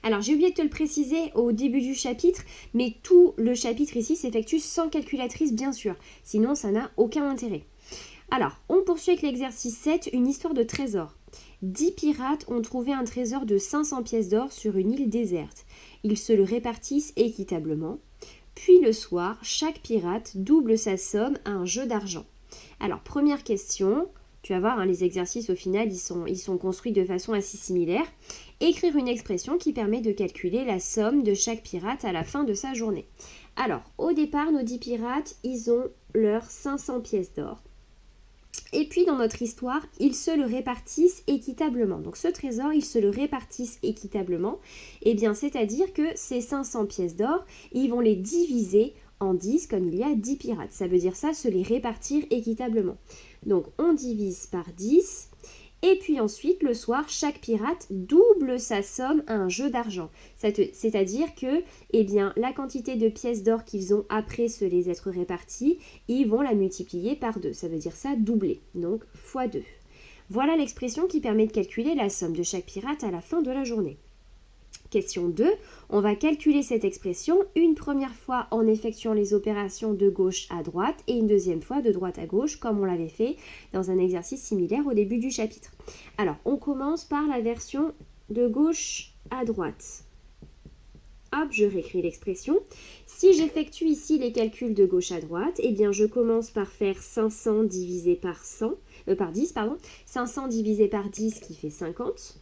Alors j'ai oublié de te le préciser au début du chapitre, mais tout le chapitre ici s'effectue sans calculatrice bien sûr, sinon ça n'a aucun intérêt. Alors, on poursuit avec l'exercice 7, une histoire de trésor. 10 pirates ont trouvé un trésor de 500 pièces d'or sur une île déserte. Ils se le répartissent équitablement. Puis le soir, chaque pirate double sa somme à un jeu d'argent. Alors, première question, tu vas voir, les exercices au final, ils sont construits de façon assez similaire. Écrire une expression qui permet de calculer la somme de chaque pirate à la fin de sa journée. Alors, au départ, nos 10 pirates, ils ont leurs 500 pièces d'or. Et puis dans notre histoire, ils se le répartissent équitablement. Donc ce trésor, ils se le répartissent équitablement. Eh bien, c'est-à-dire que ces 500 pièces d'or, ils vont les diviser en 10 comme il y a 10 pirates. Ça veut dire ça, se les répartir équitablement. Donc on divise par 10. Et puis ensuite, le soir, chaque pirate double sa somme à un jeu d'argent. C'est-à-dire que la quantité de pièces d'or qu'ils ont après se les être réparties, ils vont la multiplier par 2. Ça veut dire ça doubler, donc fois 2. Voilà l'expression qui permet de calculer la somme de chaque pirate à la fin de la journée. Question 2, on va calculer cette expression une première fois en effectuant les opérations de gauche à droite et une deuxième fois de droite à gauche comme on l'avait fait dans un exercice similaire au début du chapitre. Alors, on commence par la version de gauche à droite. Hop, je réécris l'expression. Si j'effectue ici les calculs de gauche à droite, eh bien je commence par faire 500 divisé par 10, 500 divisé par 10 qui fait 50.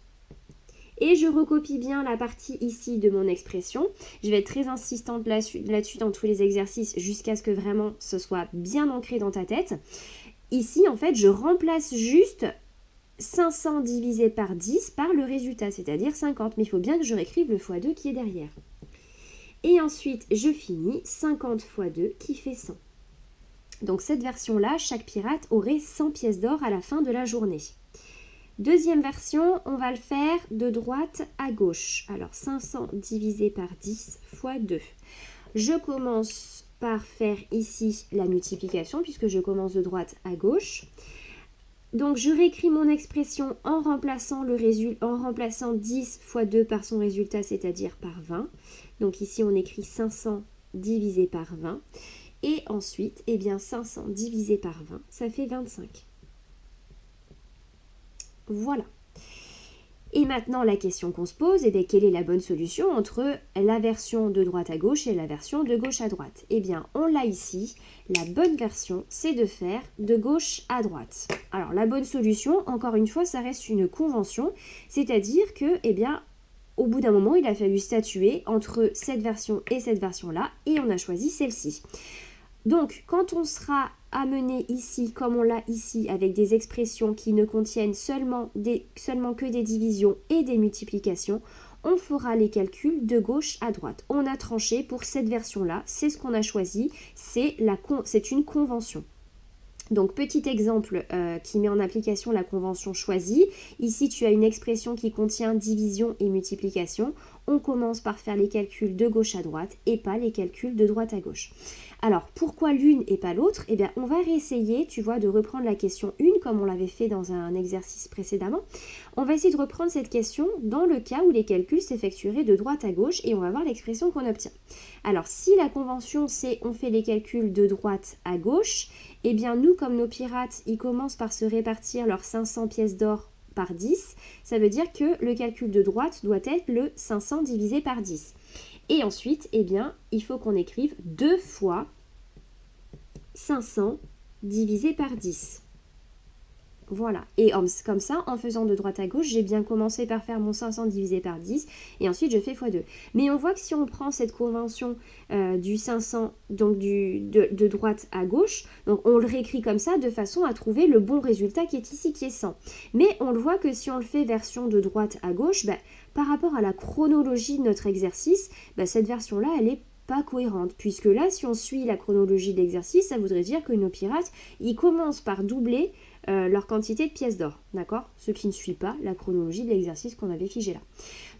Et je recopie bien la partie ici de mon expression. Je vais être très insistante là-dessus dans tous les exercices jusqu'à ce que vraiment ce soit bien ancré dans ta tête. Ici, en fait, je remplace juste 500 divisé par 10 par le résultat, c'est-à-dire 50. Mais il faut bien que je réécrive le x2 qui est derrière. Et ensuite, je finis 50 x 2 qui fait 100. Donc cette version-là, chaque pirate aurait 100 pièces d'or à la fin de la journée. Deuxième version, on va le faire de droite à gauche. Alors 500 divisé par 10 fois 2. Je commence par faire ici la multiplication puisque je commence de droite à gauche. Donc je réécris mon expression en remplaçant 10 fois 2 par son résultat, c'est-à-dire par 20. Donc ici on écrit 500 divisé par 20. Et ensuite, 500 divisé par 20, ça fait 25. Voilà. Et maintenant, la question qu'on se pose, quelle est la bonne solution entre la version de droite à gauche et la version de gauche à droite? On l'a ici. La bonne version, c'est de faire de gauche à droite. Alors, la bonne solution, encore une fois, ça reste une convention. C'est-à-dire que, au bout d'un moment, il a fallu statuer entre cette version et cette version-là, et on a choisi celle-ci. Donc, quand on sera amené ici, comme on l'a ici, avec des expressions qui ne contiennent seulement que des divisions et des multiplications, on fera les calculs de gauche à droite. On a tranché pour cette version-là, c'est ce qu'on a choisi, c'est une convention. Donc, petit exemple qui met en application la convention choisie. Ici, tu as une expression qui contient division et multiplication. On commence par faire les calculs de gauche à droite et pas les calculs de droite à gauche. Alors, pourquoi l'une et pas l'autre? On va réessayer, de reprendre la question 1 comme on l'avait fait dans un exercice précédemment. On va essayer de reprendre cette question dans le cas où les calculs s'effectueraient de droite à gauche et on va voir l'expression qu'on obtient. Alors, si la convention c'est on fait les calculs de droite à gauche, nous, comme nos pirates, ils commencent par se répartir leurs 500 pièces d'or par 10, ça veut dire que le calcul de droite doit être le 500 divisé par 10. Et ensuite, il faut qu'on écrive 2 fois 500 divisé par 10. Voilà. Et comme ça, en faisant de droite à gauche, j'ai bien commencé par faire mon 500 divisé par 10 et ensuite je fais x2. Mais on voit que si on prend cette convention du 500, donc de droite à gauche, donc on le réécrit comme ça de façon à trouver le bon résultat qui est ici, qui est 100. Mais on le voit que si on le fait version de droite à gauche, par rapport à la chronologie de notre exercice, cette version-là, elle est pas cohérente, puisque là, si on suit la chronologie de l'exercice, ça voudrait dire que nos pirates, ils commencent par doubler leur quantité de pièces d'or, d'accord? Ce qui ne suit pas la chronologie de l'exercice qu'on avait figé là.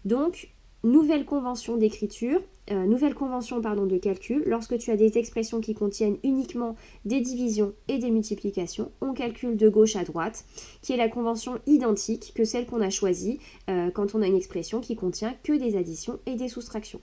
Donc, nouvelle convention d'écriture, nouvelle convention de calcul. Lorsque tu as des expressions qui contiennent uniquement des divisions et des multiplications, on calcule de gauche à droite, qui est la convention identique que celle qu'on a choisie quand on a une expression qui contient que des additions et des soustractions.